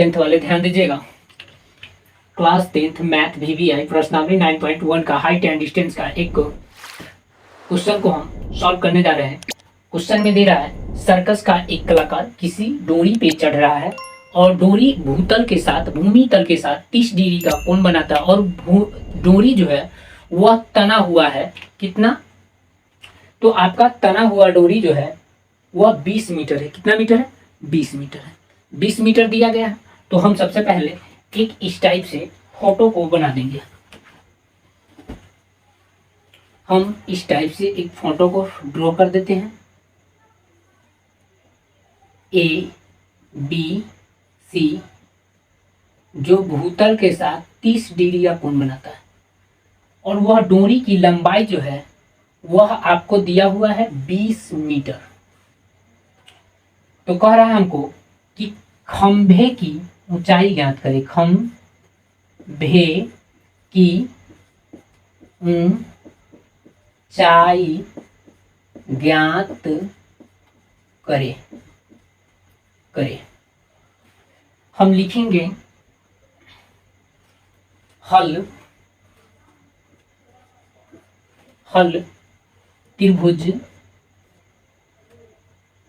Tenth वाले ध्यान दीजिएगा। क्लास 10th मैथ VVI प्रश्नावली 9.1 का हाइट एंड डिस्टेंस का एक क्वेश्चन को हम सॉल्व करने जा रहे हैं। क्वेश्चन में दे रहा है सर्कस का एक कलाकार किसी डोरी पे चढ़ रहा है और डोरी भूमि तल के साथ 30 डिग्री का कोण बनाता है और डोरी जो है वह तना हुआ है कितना, तो आपका तना हुआ डोरी जो है वह 20 मीटर है। कितना मीटर है? 20 मीटर है। 20 मीटर दिया गया है तो हम सबसे पहले एक इस टाइप से फोटो को बना देंगे। हम इस टाइप से एक फोटो को ड्रॉ कर देते हैं। ABC जो भूतल के साथ 30 डिग्री का कोण बनाता है और वह डोरी की लंबाई जो है वह आपको दिया हुआ है 20 मीटर। तो कह रहा है हमको कि खंभे की ऊंचाई ज्ञात करें। खंभे की ऊंचाई ज्ञात करें। हम लिखेंगे हल त्रिभुज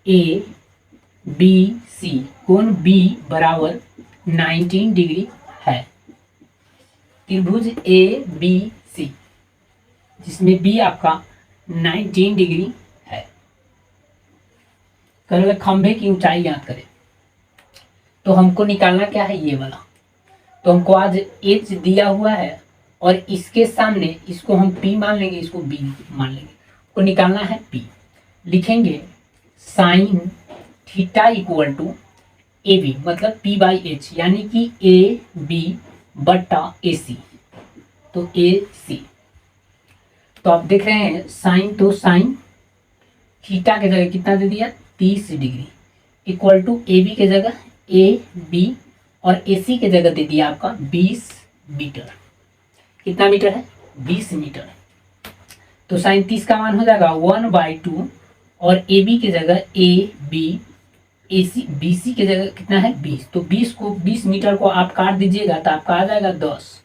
ABC कोण B बराबर 19 डिग्री है। त्रिभुज ABC जिसमें B आपका 19 डिग्री है। करें खंभे की ऊंचाई ज्ञात करें तो हमको निकालना क्या है, ये वाला। तो हमको आज H दिया हुआ है और इसके सामने इसको हम P मान लेंगे, इसको B मान लेंगे। को निकालना है P। लिखेंगे sine theta equal to AB मतलब P/H यानी कि AB बटा AC, तो AC। तो आप देख रहे हैं साइन, तो साइन थीटा के जगह कितना दे दिया 30 डिग्री इक्वल टू AB के जगह AB और AC के जगह दे दिया आपका 20 मीटर। कितना मीटर है? 20 मीटर। तो साइन 30 का मान हो जाएगा 1/2 और AB के जगह AB AC BC के जगह कितना है 20। तो 20 मीटर को आप काट दीजिएगा तो आपका आ जाएगा 10।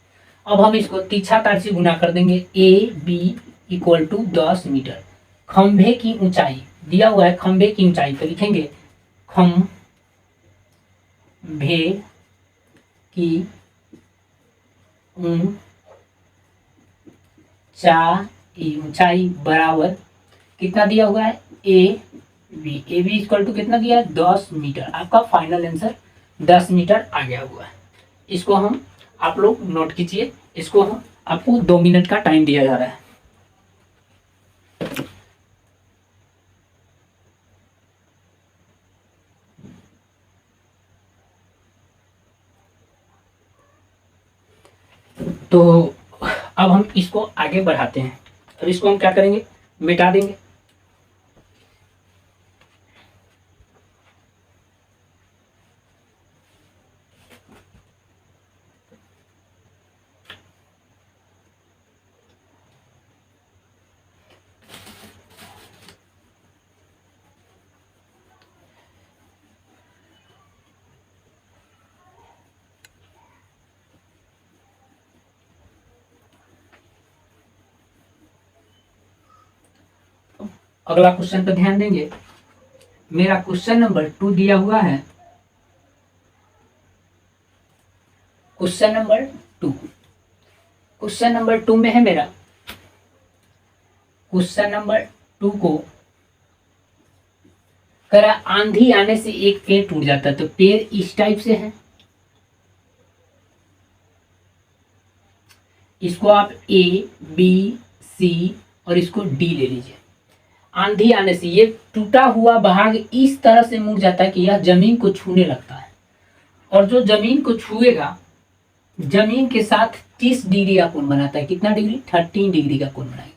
अब हम इसको तीछा तार से गुना कर देंगे। AB equal to 10 metre. खंभे की ऊंचाई दिया हुआ है, खंभे की ऊंचाई तो लिखेंगे खंभे की ऊंचाई बराबर कितना दिया हुआ है AB इक्वल टू कितना दिया है 10 मीटर। आपका फाइनल आंसर 10 मीटर आ गया हुआ है। इसको हम आप लोग नोट कीजिए। इसको हम आपको 2 मिनट का टाइम दिया जा रहा है। तो अब हम इसको आगे बढ़ाते हैं। अब इसको हम क्या करेंगे, मिटा देंगे। अगला क्वेश्चन पर ध्यान देंगे। मेरा क्वेश्चन नंबर 2 दिया हुआ है। क्वेश्चन नंबर 2 में है मेरा क्वेश्चन नंबर 2 को करा आंधी आने से एक पेड़ टूट जाता है। तो पेड़ इस टाइप से है, इसको आप ABC और इसको D ले लीजिए। आंधी आने से ये टूटा हुआ भाग इस तरह से मुड़ जाता है कि यह जमीन को छूने लगता है और जो जमीन को छुएगा जमीन के साथ 30 डिग्री का कोण बनाता है। कितना डिग्री? 13 डिग्री का कोण बनाएगा।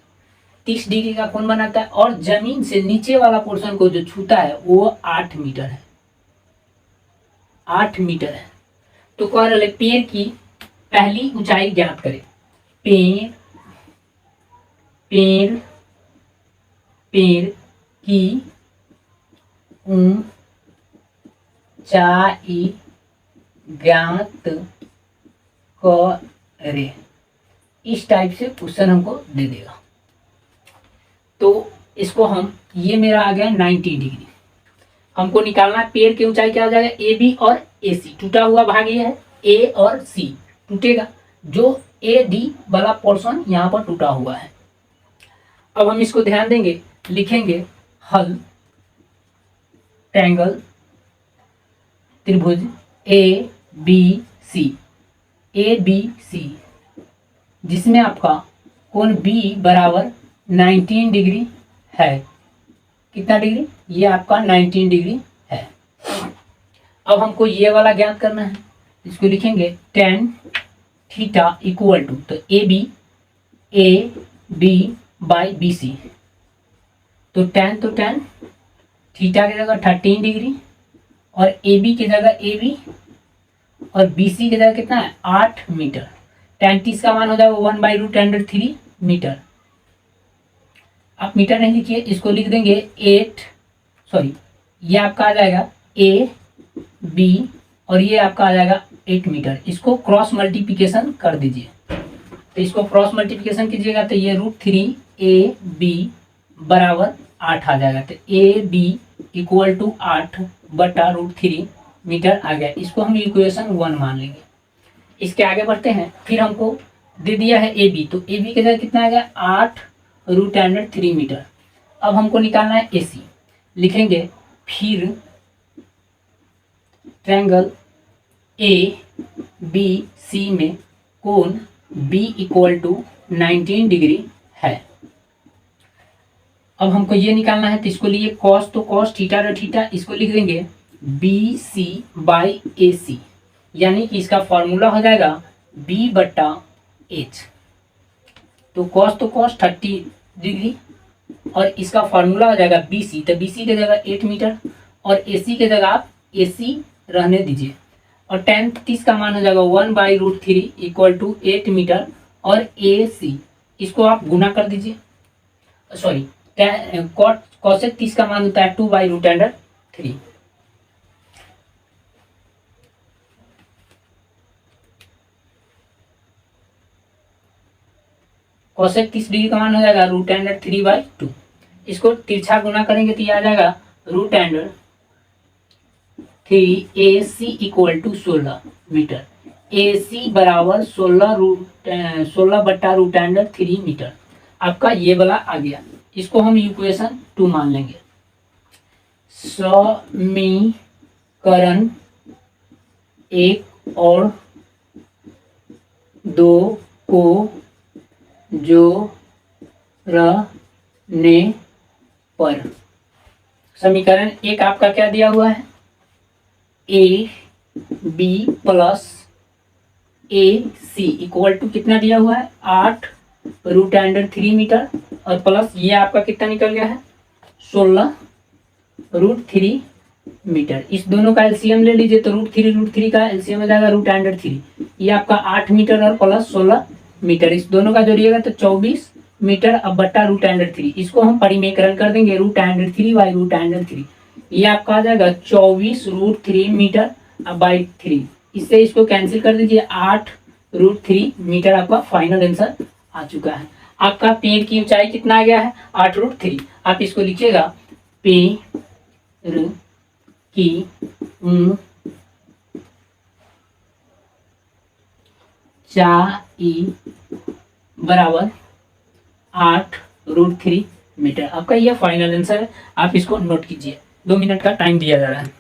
30 डिग्री का कोण बनाता है और जमीन से नीचे वाला पोर्शन को जो छूता है वो 8 मीटर है। 8 मीटर है। तो कह रहे पेड़ की पहली ऊंचाई ज्ञात करें। पेड़ की ऊंचाई ज्ञात करें, इस टाइप से क्वेश्चन हमको दे देगा। तो इसको हम, ये मेरा आ गया 90 डिग्री, हमको निकालना पेड़ की ऊंचाई क्या हो जाएगा, ए बी और ए सी, टूटा हुआ भाग ये है, ए और सी टूटेगा, जो ए डी वाला पोर्शन यहाँ पर टूटा हुआ है। अब हम इसको ध्यान देंगे, लिखेंगे हल ट्रायंगल त्रिभुज A B C, A B C, जिसमें आपका कोण बी बराबर 19 डिग्री है। कितना डिग्री, ये आपका 19 डिग्री है। अब हमको ये वाला ज्ञात करना है, इसको लिखेंगे tan थीटा इक्वल टू, तो A B by B C, तो tan थीटा की जगह 13 डिग्री और ए बी की जगह ए बी और बी सी की जगह कितना है 8 मीटर। tan 30 का मान हो जाएगा 1/√3 मीटर। आप मीटर नहीं लिखिए, इसको लिख देंगे 8, सॉरी ये आपका आ जाएगा ए बी और ये आपका आ जाएगा 8 मीटर। इसको क्रॉस मल्टीप्लिकेशन कर दीजिए, तो इसको क्रॉस मल्टीप्लिकेशन कीजिएगा तो ये √3 ए बी बराबर 8 आ जाएगा। तो ए बी इक्वल टू 8 बटा √3 मीटर आ गया। इसको हम इक्वेशन 1 मान लेंगे। इसके आगे बढ़ते हैं, फिर हमको दे दिया है ए बी, तो ए बी की जगह कितना आ गया 8√3 मीटर। अब हमको निकालना है ए सी, लिखेंगे फिर ट्रायंगल ए बी सी में कोण बी इक्वल टू 19 डिग्री है। अब हमको ये निकालना है, तो इसको लिए कॉस, तो कॉस थीटा रे थीटा, इसको लिख देंगे बी सी बाई ए सी, यानी कि इसका फॉर्मूला हो जाएगा बी बट्टा एच। तो कॉस 30 डिग्री और इसका फॉर्मूला हो जाएगा बी सी, तो बी सी की जगह 8 मीटर और ए सी की जगह आप ए सी रहने दीजिए, और tan 30 का मान हो जाएगा 1/√3 इक्वल टू 8 मीटर और ए सी, इसको आप गुना कर दीजिए, सॉरी cosec 30 का मान होता है 2/√3। cosec 30 डिग्री का मान हो जाएगा √3/2। इसको तिरछा गुना करेंगे तो ये आ जाएगा √3 ए सी इक्वल टू 16 मीटर। ए सी बराबर 16 बट्टा √3 मीटर, आपका ये वाला आ गया। इसको हम इक्वेशन 2 मान लेंगे। समीकरण 1 और 2 को जोड़ने पर, समीकरण 1 आपका क्या दिया हुआ है, A B plus A C equal to कितना दिया हुआ है 8√3 मीटर और प्लस ये आपका कितना निकल गया है 16√3 मीटर। इस दोनों का एलसीएम ले लीजिए, तो √3 का एलसीएम हो जाएगा √3, ये आपका 8 मीटर और प्लस 16 मीटर, इस दोनों का जोड़िएगा तो 24 मीटर अब बट्टा √3। इसको हम परिमेकरण कर देंगे √3/√3, ये आपका आ जाएगा 24√3 मीटर अब बाई 3। इससे इसको कैंसिल कर दीजिए, 8√3 मीटर आपका फाइनल आंसर आ चुका है। आपका पेड़ की ऊंचाई कितना आ गया है 8√3। आप इसको लिखिएगा पेड़ की ऊंचाई बराबर 8√3 मीटर, आपका यह फाइनल आंसर है। आप इसको नोट कीजिए, 2 मिनट का टाइम दिया जा रहा है।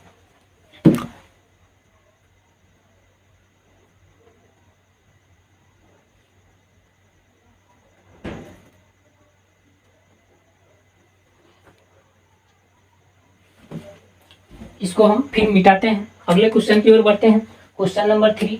इसको हम फिर मिटाते हैं, अगले क्वेश्चन की ओर बढ़ते हैं। क्वेश्चन नंबर 3,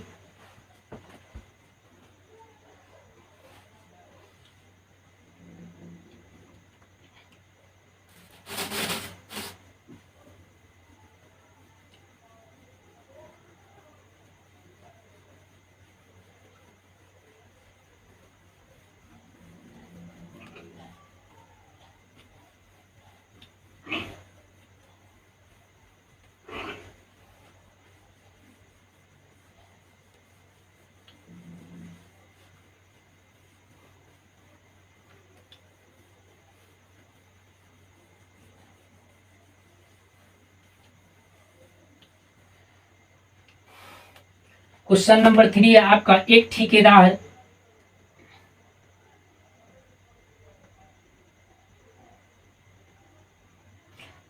क्वेश्चन नंबर 3 है आपका, एक ठेकेदार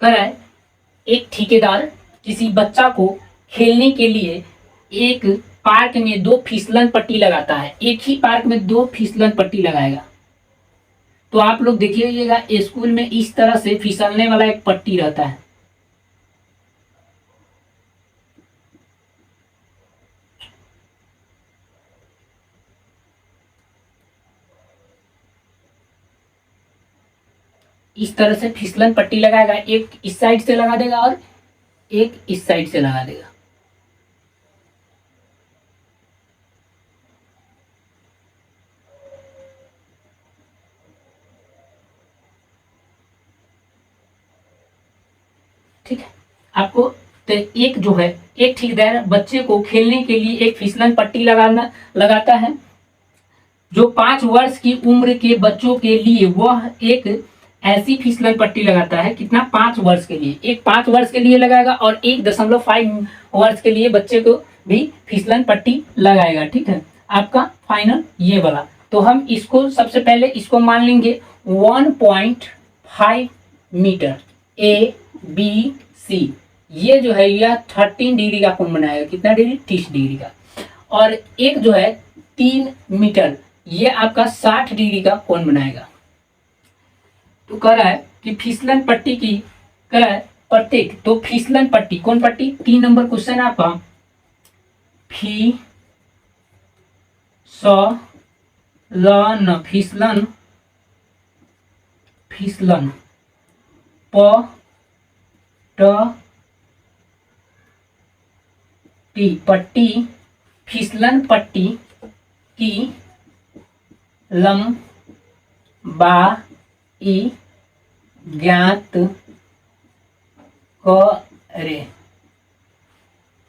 कर रहा है, एक ठेकेदार किसी बच्चा को खेलने के लिए एक पार्क में 2 फिसलन पट्टी लगाता है, एक ही पार्क में 2 फिसलन पट्टी लगाएगा। तो आप लोग देखिएगा स्कूल में इस तरह से फिसलने वाला एक पट्टी रहता है। इस तरह से फिसलन पट्टी लगाएगा, एक इस साइड से लगा देगा और एक इस साइड से लगा देगा। ठीक है, आपको तो एक जो है, एक ठेकेदार बच्चे को खेलने के लिए एक फिसलन पट्टी लगाता है, जो 5 वर्ष की उम्र के बच्चों के लिए वह एक ऐसी फिसलन पट्टी लगाता है। कितना? 5 वर्ष के लिए, एक 5 वर्ष के लिए लगाएगा और 1.5 वर्ष के लिए बच्चे को भी फिसलन पट्टी लगाएगा। ठीक है, आपका फाइनल ये वाला। तो हम इसको सबसे पहले इसको मान लेंगे 1.5 मीटर ABC। ये जो है यह 13 डिग्री का कोण बनाएगा। कितना डिग्री? 30 डिग्री का। और एक जो है 3 मीटर, ये आपका 60 डिग्री का कोण बनाएगा। तो कह रहा है कि फिसलन पट्टी की, कह रहा है प्रत्येक, तो फिसलन पट्टी, कौन पट्टी? 3 नंबर क्वेश्चन आपका, फिसलन फिसलन फिसलन पट्टी, फिसलन पट्टी की लंबाई ज्ञात करें।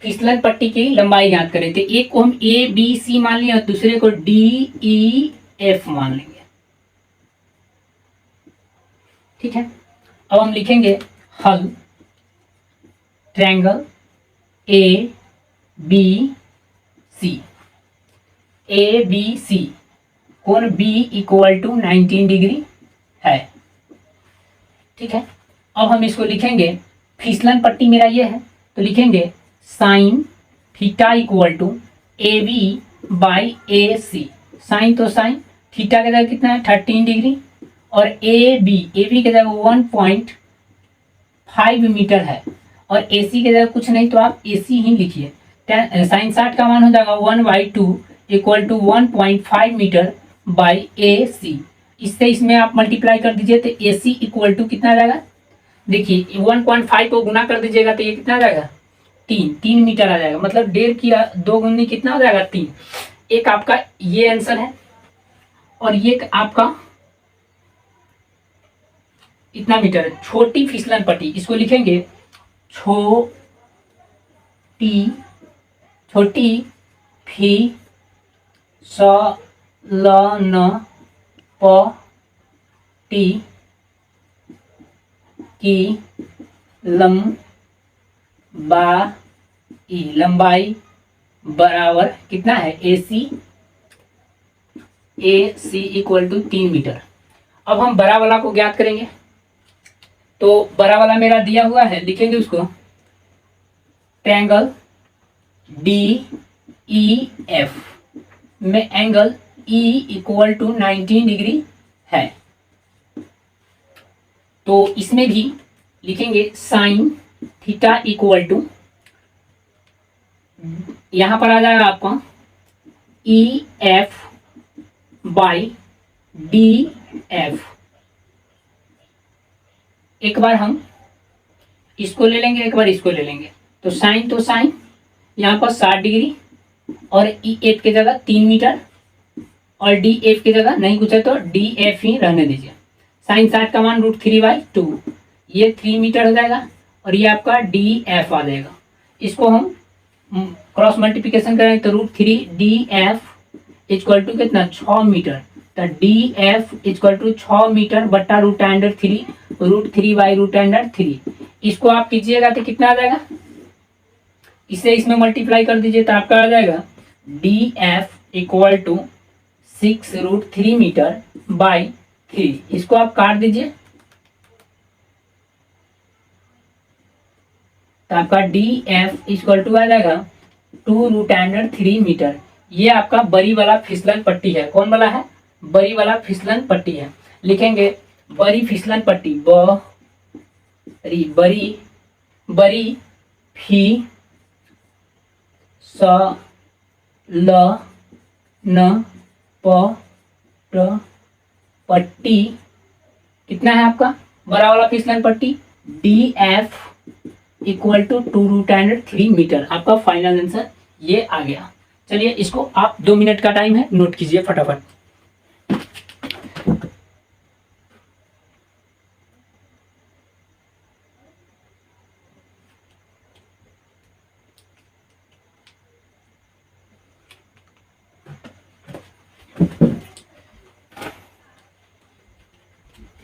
फिसलन पट्टी की लंबाई ज्ञात करें। तो एक को हम ABC मान लेंगे और दूसरे को DEF मान लेंगे। ठीक है, अब हम लिखेंगे हल ट्रायंगल ABC कोण B = 19 डिग्री है। ठीक है, अब हम इसको लिखेंगे, फिसलन पट्टी मेरा ये है, तो लिखेंगे साइन थीटा = AB/AC। साइन तो साइन, थीटा की जगह कितना है? 13 डिग्री, और AB की जगह 1.5 मीटर है, और AC की जगह कुछ नहीं, तो आप AC ही लिखिए। साइन 60 का मान हो जाएगा 1/2 = 1.5 मीटर बाई AC। इससे इसमें आप मल्टीप्लाई कर दीजिए तो AC = कितना आ जाएगा? देखिए 1.5 को गुना कर दीजिएगा तो ये कितना आ जाएगा? 3 मीटर आ जाएगा। मतलब 1.5 की 2 गुनी कितना हो जाएगा? 3। एक आपका ये आंसर है, और ये आपका इतना मीटर है। छोटी फिसलन पट्टी, इसको लिखेंगे छोटी फिसलन पट्टी की लंबाई बराबर कितना है? AC = 3 metre. अब हम बड़ा वाला को ज्ञात करेंगे। तो बड़ा वाला मेरा दिया हुआ है, लिखेंगे उसको ट्रायंगल DEF में एंगल E = 19 डिग्री है। तो इसमें भी लिखेंगे साइन थीटा = यहां पर आ जाएगा आपका EF/DF। एक बार हम इसको ले लेंगे, एक बार इसको ले लेंगे। तो साइन तो साइन, यहाँ पर 60 डिग्री, और EF की जगह 3 मीटर, और DF की जगह नहीं कुछ है तो DF ही रहने दीजिए। साइन 60 का मान √3/2, ये 3 मीटर हो जाएगा, और ये आपका DF आ जाएगा। इसको हम क्रॉस मल्टीप्लिकेशन करें तो √3DF = कितना? 6 मीटर। तो DF = 6 मीटर बट्टा √3, √3/√3। इसको आप कीजिएगा तो कितना आ जाएगा? इसे इसमें मल्टीप्लाई कर दीजिए तो आपका आ जाएगा DF इक्वल टू 6√3 मीटर/3। इसको आप काट दीजिए तो आपका DF इक्वल टू आ जाएगा 2√3 मीटर। ये आपका बरी वाला फिसलन पट्टी है। कौन वाला है? बरी वाला फिसलन पट्टी है। लिखेंगे बरी फिसलन पट्टी, बरी बरी फी स ल न प ट पट्टी कितना है आपका बड़ा वाला फिसलन पट्टी? DF equal to 2√3 metre. आपका फाइनल आंसर ये आ गया। चलिए इसको आप 2 मिनट का टाइम है, नोट कीजिए फटाफट।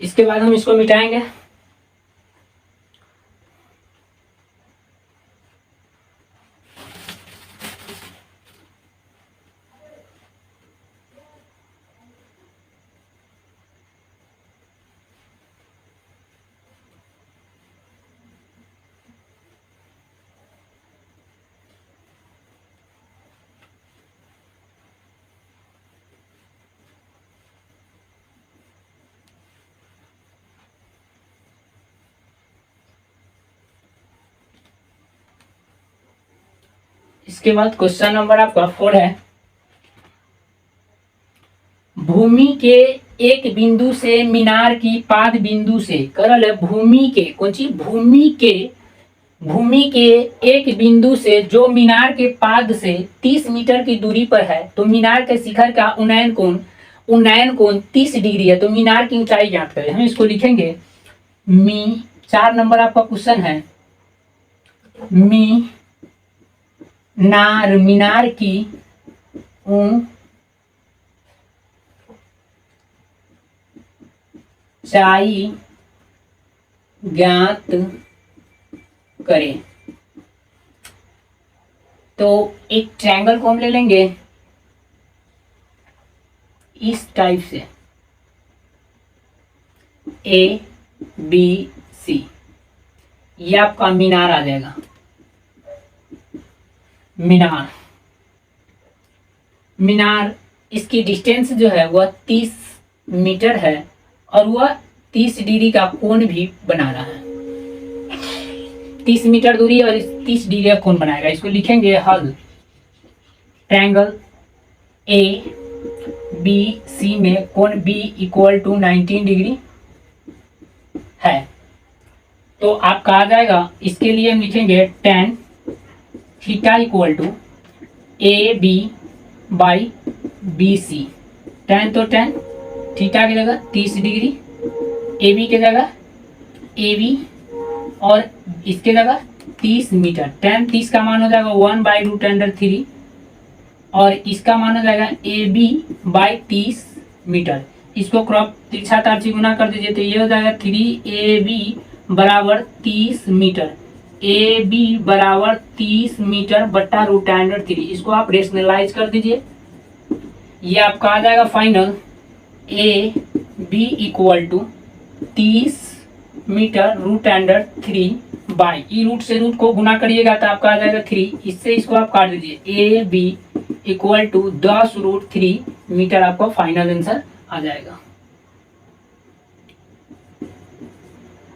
इसके बाद हम इसको मिटाएंगे। इसके बाद क्वेश्चन नंबर आपका 4 है। भूमि के एक बिंदु से मीनार की पाद बिंदु से करल है। भूमि के कौन सी? भूमि के एक बिंदु से जो मीनार के पाद से 30 मीटर की दूरी पर है, तो मीनार के शिखर का उन्नयन कोण 30 डिग्री है। तो मीनार की ऊंचाई ज्ञात करें। हम इसको लिखेंगे 4 नंबर आपका क्वेश्चन है। मीनार की ऊंचाई ज्ञात करें। तो एक ट्रायंगल को हम ले लेंगे इस टाइप से ABC। ये आपका मीनार आ जाएगा। मीनार इसकी डिस्टेंस जो है वह 30 मीटर है और वह 30 डिग्री का कोण भी बना रहा है। 30 मीटर दूरी और 30 डिग्री का कोण बनाएगा। इसको लिखेंगे हल ट्रायंगल ABC में कोण B इक्वल टू 19 डिग्री है। तो आपका आ जाएगा। इसके लिए हम लिखेंगे tan theta equal to AB by BC। tan तो tan, थीटा की जगह 30 डिग्री, AB की जगह AB और इसके जगह 30 मीटर। tan 30 का मान हो जाएगा 1/√3 और इसका मान हो जाएगा AB बाई 30 मीटर। इसको क्रॉप तिरछा तार से गुना कर दीजिए तो ये हो जाएगा 3AB बराबर 30 मीटर। AB बराबर 30 मीटर बट्टा √3। इसको आप रेशनलाइज कर दीजिए। ये आपका आ जाएगा final AB equal to 30 metre √3 by ई रूट से रूट को गुना करिएगा तो आपका आ जाएगा 3। इससे इसको आप काट दीजिए। AB इक्वल टू 10√3 मीटर आपका फाइनल आंसर आ जाएगा।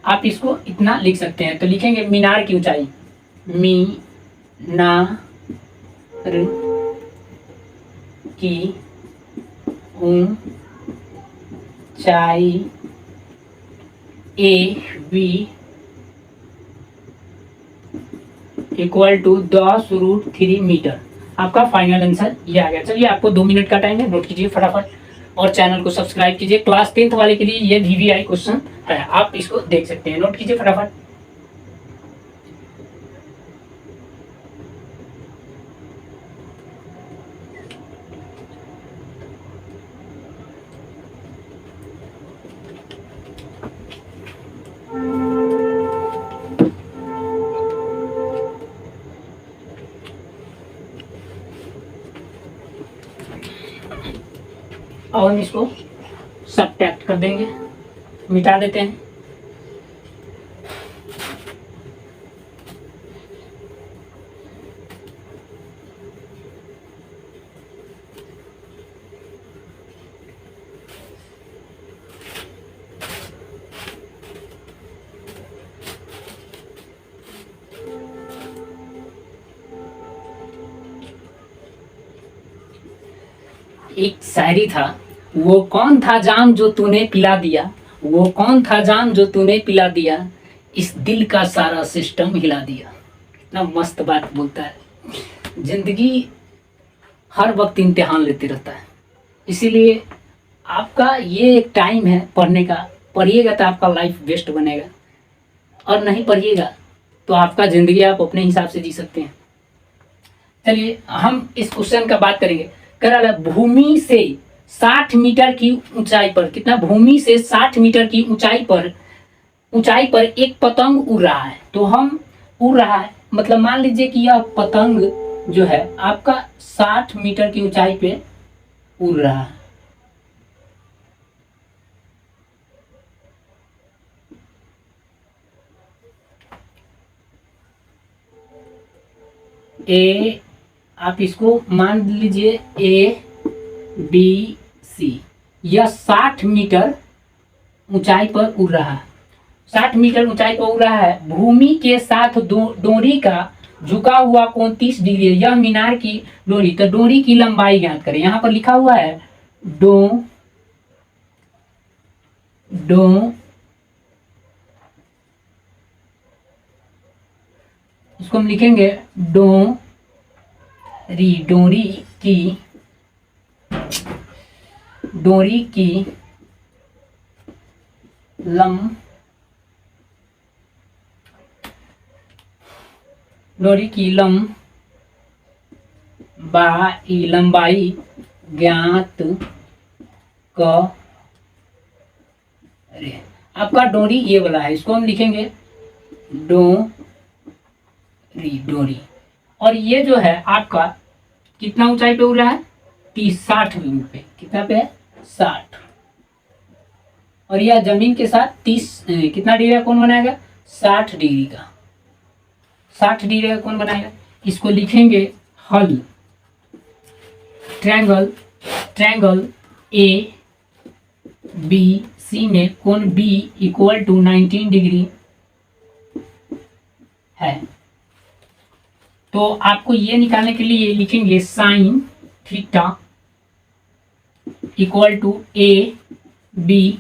आप इसको इतना लिख सकते हैं। तो लिखेंगे मीनार की ऊंचाई, मीनार की ऊंचाई AB इक्वल टू 10√3 मीटर। आपका फाइनल आंसर ये आ गया। चलिए आपको 2 मिनट का टाइम है, नोट कीजिए फटाफट और चैनल को सब्सक्राइब कीजिए। क्लास 10th वाले के लिए ये VVI क्वेश्चन है, आप इसको देख सकते हैं। नोट कीजिए फटाफट। अब हम इसको सब्ट्रैक्ट कर देंगे, मिटा देते हैं। एक शायरी था, वो कौन था जाम जो तूने पिला दिया, वो कौन था जाम जो तूने पिला दिया, इस दिल का सारा सिस्टम हिला दिया। इतना मस्त बात बोलता है। जिंदगी हर वक्त इम्तिहान लेते रहता है, इसीलिए आपका ये एक टाइम है पढ़ने का। पढ़िएगा तो आपका लाइफ बेस्ट बनेगा, और नहीं पढ़िएगा तो आपका ज़िंदगी आप अपने हिसाब से जी सकते हैं। चलिए हम इस क्वेश्चन का बात करेंगे। कह रहा है भूमि से 60 मीटर की ऊंचाई पर, कितना, भूमि से 60 मीटर की ऊंचाई पर एक पतंग उड़ रहा है। तो हम उड़ रहा है मतलब मान लीजिए कि यह पतंग जो है आपका 60 मीटर की ऊंचाई पे उड़ रहा है। ए, आप इसको मान लीजिए ABC, यह 60 मीटर ऊंचाई पर उड़ रहा है। 60 मीटर ऊंचाई पर उड़ रहा है। भूमि के साथ डोरी का झुका हुआ कोण 30 डिग्री है। यह मीनार की डोरी, तो डोरी की लंबाई ज्ञात करें। यहाँ पर लिखा हुआ है डो इसको हम लिखेंगे डोरी की लंबाई ज्ञात करें। आपका डोरी ये वाला है, इसको हम लिखेंगे डोरी। और ये जो है आपका कितना ऊंचाई पे उड़ रहा है, 60 मीटर पे। कितना पे है, 60। और यह जमीन के साथ 30 कितना डिग्री का कोण बनाएगा, 60 डिग्री का। 60 डिग्री का कोण बनाएगा। इसको लिखेंगे हल। ट्रायंगल ABC में कोण B इक्वल टू 19 डिग्री है। तो आपको ये निकालने के लिए लिखेंगे sine theta equal to AB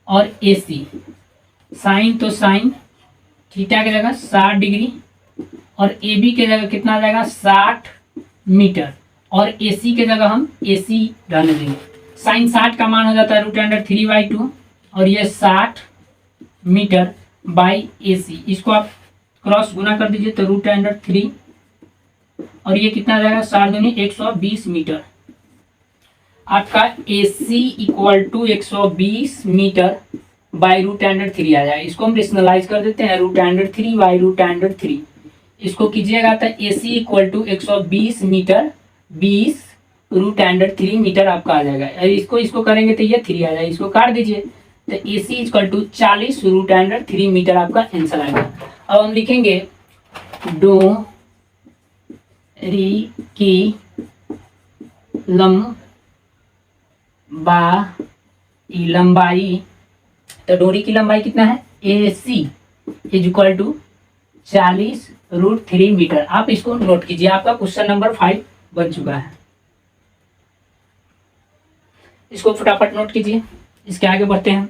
और AC। साइन तो साइन थीटा की जगह 60 डिग्री और AB के जगह कितना आ जाएगा, 60 मीटर, और AC के जगह हम AC रहने देंगे। साइन 60 का मान हो जाता है √3/2 और ये 60 मीटर बाई AC। इसको आप क्रॉस गुना कर दीजिए तो √3 और ये कितना आ जाएगा, 60 दूनी 120 मीटर। आपका AC equal to 120 metre by √3 आ जाएगा। इसको हम रेशनलाइज कर देते हैं, √3 बाई √3। इसको कीजिएगा तो AC equal to 120 metre 20 √3 metre आपका आ जाएगा। इसको करेंगे तो ये 3 आ जाएगा। इसको काट दीजिए तो AC इक्वल टू 40 √3 मीटर आपका आंसर आएगा। अब हम लिखेंगे डोरी की लंबाई, तो डोरी की लंबाई कितना है, AC is equal to 40 √3 metre. आप इसको नोट कीजिए, आपका क्वेश्चन नंबर 5 बन चुका है। इसको फटाफट नोट कीजिए, इसके आगे बढ़ते हैं।